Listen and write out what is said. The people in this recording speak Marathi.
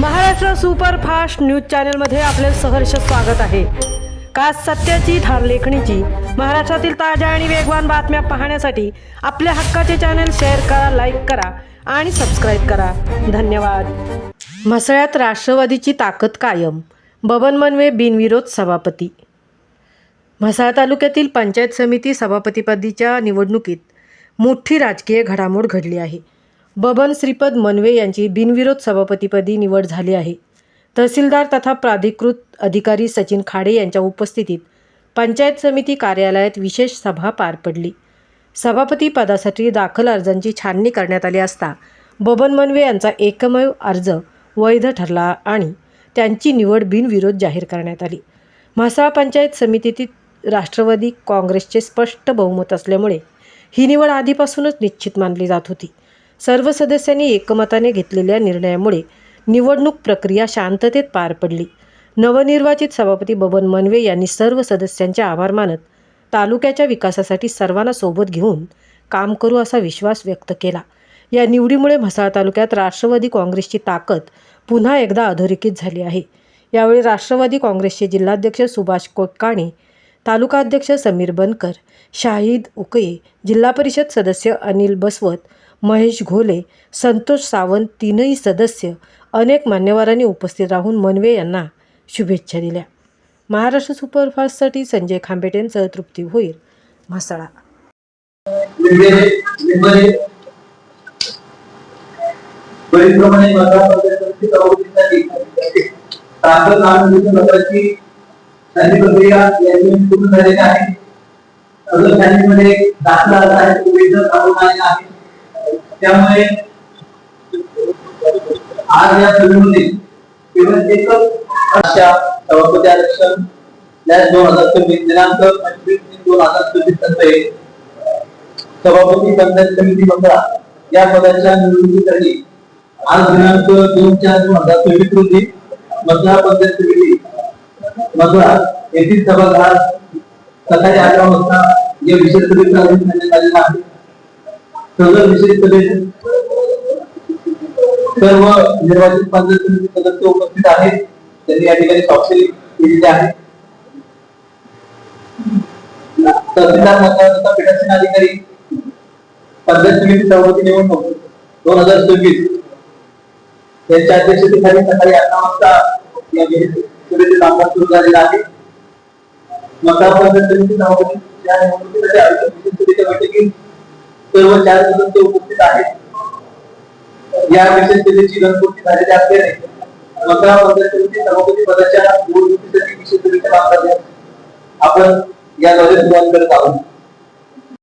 महाराष्ट्र सुपरफास्ट न्यूज चॅनलमध्ये आपले सहर्ष स्वागत आहे। खास सत्याची धार लेखणीची महाराष्ट्रातील ताज्या आणि वेगवान बातम्या पाहण्यासाठी आपल्या हक्काचे चॅनल शेअर करा, लाईक करा आणि सबस्क्राईब करा। धन्यवाद। म्हसळ्यात राष्ट्रवादीची ताकद कायम, बबन मनवे बिनविरोध सभापती। म्हसळा तालुक्यातील पंचायत समिती सभापतीपदीच्या निवडणुकीत मोठी राजकीय घडामोड घडली आहे। बबन श्रीपद मनवे यांची बिनविरोध सभापतीपदी निवड झाली आहे। तहसीलदार तथा प्राधिकृत अधिकारी सचिन खाडे यांच्या उपस्थितीत पंचायत समिती कार्यालयात विशेष सभा पार पडली। सभापती पदासाठी दाखल अर्जांची छाननी करण्यात आली असता बबन मनवे यांचा एकमेव अर्ज वैध ठरला आणि त्यांची निवड बिनविरोध जाहीर करण्यात आली। म्हसळा पंचायत समितीत राष्ट्रवादी काँग्रेसचे स्पष्ट बहुमत असल्यामुळे ही निवड आधीपासूनच निश्चित मानली जात होती। सर्व सदस्यांनी एकमताने घेतलेल्या निर्णयामुळे निवडणूक प्रक्रिया शांततेत पार पडली। नवनिर्वाचित सभापती बबन मनवे यांनी सर्व सदस्यांचे आभार मानत तालुक्याच्या विकासासाठी सर्वांना सोबत घेऊन काम करू असा विश्वास व्यक्त केला। या निवडीमुळे म्हसळा तालुक्यात राष्ट्रवादी काँग्रेसची ताकद पुन्हा एकदा अधोरेखित झाली आहे। यावेळी राष्ट्रवादी काँग्रेसचे जिल्हाध्यक्ष सुभाष कोटकाणे, तालुका अध्यक्ष समीर बनकर, शाहिद उकये, जिल्हा परिषद सदस्य अनिल बसवत, महेश घोले, संतोष सावंत तीनही सदस्य अनेक मान्यवरांनी उपस्थित राहून मनवे यांना शुभेच्छा दिल्या। महाराष्ट्र सुपरफास्टसाठी संजय खांबेटेंसह तृप्ती भोईर, म्हसळा। त्यामुळे आज या सभेमध्ये केवळ एकच अशा सभापती आरक्षण 2024 दिनांक 25/3/2024 अन्वये सभापती पंचायत समिती म्हसळा या पदाच्या निवडणुकीसाठी आज दिनांक 2/4/2024 रोजी म्हसळा पंचायत समिती म्हसळा येथील सभागृहात सकाळी 11 वाजता या विशेष सभेचं आयोजन करण्यात आलेलं आहे। सदर विशेष सभेत सर्व निर्वाचित पंचायत समिती सदस्य उपस्थित आहेत। त्यांनी या ठिकाणी स्वाक्षरी केलेली आहे। तहसीलदार मतदार पीठासीन अधिकारी पंचायत समिती सभापती निवडणूक 2024 यांच्या अध्यक्षतेखाली सकाळी 11 वाजता या विशेष सभेचे कामकाज सुरू झालेले आहे। म्हसळा पंचायत समिती सभापती या निवडणुकीसाठी आयोजित विशेष सभेच्या बैठकीत सर्व 4 सदस्य उपस्थित आहेत। या विशेष सभेची रणपूर्ती झालेली असल्याने म्हसळा पंचायत समिती सभापती पदाच्या निवडणुकीसाठी विशेष सभेच्या कामकाजास आपण याद्वारे सुरुवात करत आहोत।